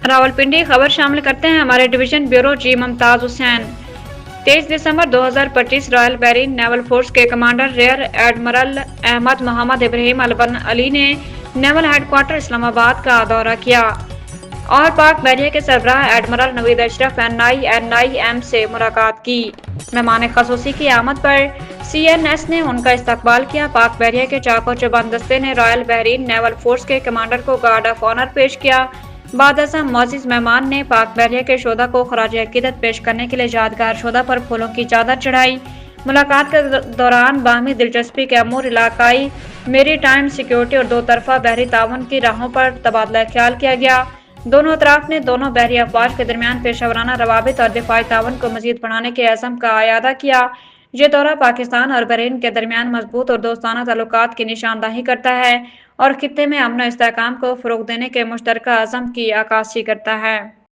रावलपिंडी खबर शामिल करते हैं हमारे division bureau chief Mumtaz Hussain. 23 दिसंबर 2025 रॉयल बहरीन नेवल फोर्स के commander rear admiral Ahmed Mohammed Ibrahim अलबन अली ने नेवल हेडक्वार्टर इस्लामाबाद का दौरा किया और पाक बहरिया के सरबराह एडमिरल नवीद अशरफ NIM से मुलाकात की। मेहमान खसूसी की आमद पर CNS ने उनका इस्तकबाल किया। पाक बहरिया के चाको चौबंद दस्ते ने रॉयल बहरीन नेवल फोर्स के कमांडर को गार्ड ऑफ ऑनर पेश किया। बाद अज़म मोअज़्ज़िज़ मेहमान ने पाक बहरिया के शोधा को खराज अकीदत पेश करने के लिए यादगार शोधा पर फूलों की चादर चढ़ाई। मुलाकात के दौरान बाहमी दिलचस्पी के अमूर, इलाकाई मेरी टाइम सिक्योरिटी और दो तरफा बहरी ताउन की राहों पर तबादला ख्याल किया गया। दोनों अतराफ ने दोनों बहरी अफवाज के दरमियान पेशा वराना रवाबित और दिफाई ताउन को मजीद बढ़ाने के अज़म का अयादा किया। ये दौरा पाकिस्तान और बहरीन के दरमियान मजबूत और दोस्ताना ताल्लुकात की निशानदही करता है और खित्ते में अमन और इस्तेहकाम को फ़रोग़ देने के मुश्तरका अज़म की अक्कासी करता है।